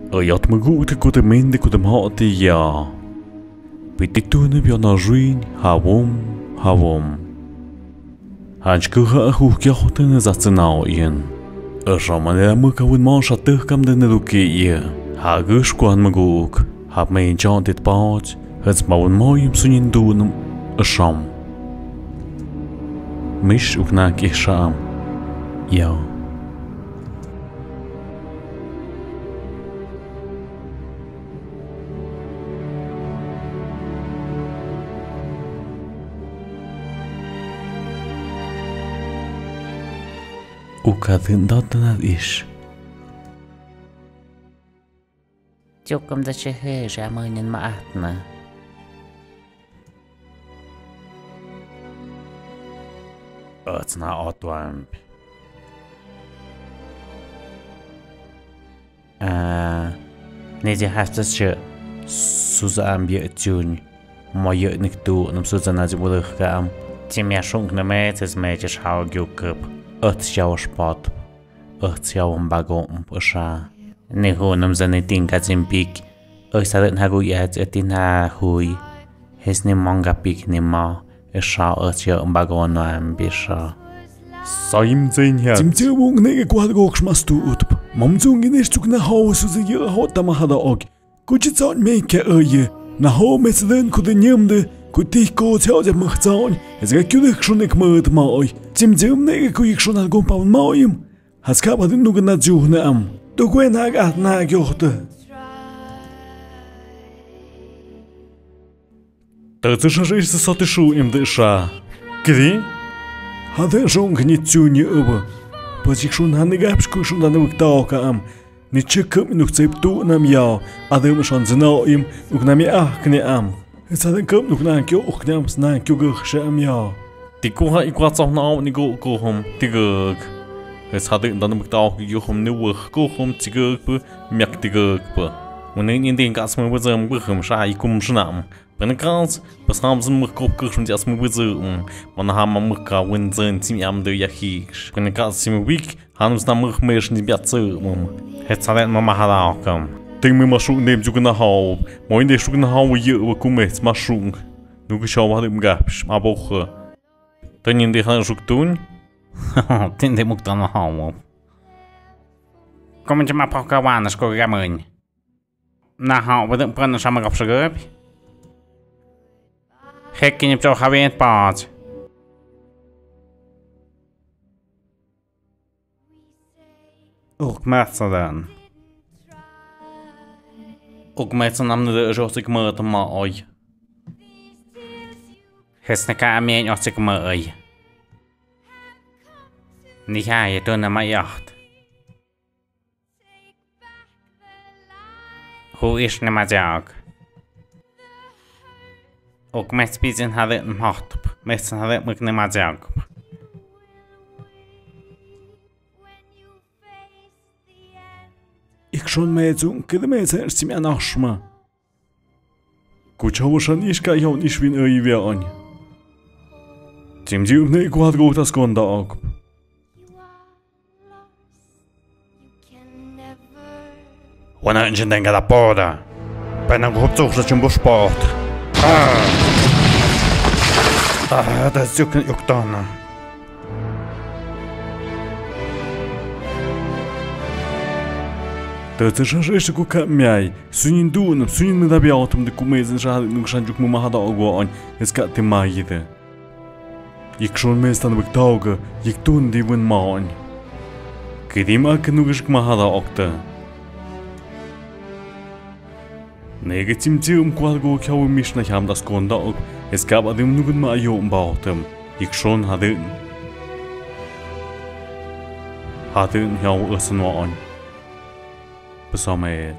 Jat me goed ko de mende ko de hart ja. Bitik toen heb je na ruin hawom. Hans kuha hoek jachten zat nou in. Raman me kawin man shat kam de neduke je. Ha gus kwan me gook. Hab me in jan dit paard. Het maun mooi sunin doen sham. Mish ook na ik sham. Ja. Ook had dat dat is. Jokum dat je hees aan mij in mijn atme. Het na atwamp. Nee, je hebt dat je Suzanne bij het doen. Maar je niet doet, en op Suzanne je moet gaan. Tim je schonk naar mij, het is mij just hou ik het jouw spot. Het jouw bagon op scha. Nee, gewoon om zijn ding gaat in piek. Ik zou het nou het in haar hui. Het niet manga piek niet maar. Scha het jouw bagon naar een beetje. Saim zijn ja. Tim wong nee kwad goks mas tu utp. Mam zung in is tuk na haus so je hot ma hada og. Kuch zat me ke je. Na ho met den ku de nyemde. Ku dich ko tjau de macht zaun. Es ga kudik schon ik moet mai. Tim nee ku ik schon al gom pa maim. Has ka ba den nu na juhne am. Du gwen hag at na gjochte. Dat is een eerste soort show in de scha. Kri? Had er schon niet zunje over. Pas ik schon han gabs schon dan ook taaka am. Niet check nog zeep toe nam ja. Adem schon znau im ook nam ja kne am. Het had een kom nog na kjo ook nam sna kjo gscham ja. Die koha ik wat zo nou ni go hom. Die gug. Het had dan ook taak je hom nieuw go hom tigug merk tigug. Wanneer in den gas me wazam gum sha ikum shnam. Ben kans, pas haben sie mir kopf schon erst mal besuchen. Man haben wir ka winzen zum am der jachig. Ben kans sim week, haben uns dann mir mehr schon die Biatze. Het hat man mal auch kam. Denk mir mal schon neben zu na hau. Moin der schon na hau je über kumet mal schon. Nu geschau hat im gabs, aber auch dann in der schon tun. Den dem ook dan hau. Kom je maar pakka wan sko gamen. Na hau, wat dan na samen op se Gek in je toch gaan weer in het paard. Ook met ze dan. Ook met ze nam de zoals ik me het maar oi. Het is een meer als ik me oi. Niet ga je toen naar mijn jacht. Hoe is het met jou? Ook met spitsen had het een hart op. Meestal had het me maar zelf. Ik schon met zo'n kilometer is die mijn afschma. Goed, hou schon is kan jou niet winnen je weer aan. Tim die ook niet kwaad goed als kon daar ook. Wanneer je denkt dat poda. Ben ik op zoek dat je een sport. Dat is ook een oktana. Dat is een eerste koek mij. Sunin doen, sunin me daarbij uit om de komezen schade nog zijn juk mama had ook aan. Het gaat te maaien. Ik schon meestal bektagen, ik doen die win maan. Kedim ook nog eens mama had ook te. Negativ zum Quadgo kau mich nach haben das Grund auch. Es gab adem nur mal jo umbauten. Ich schon hatte ja es nur an. Besammelt.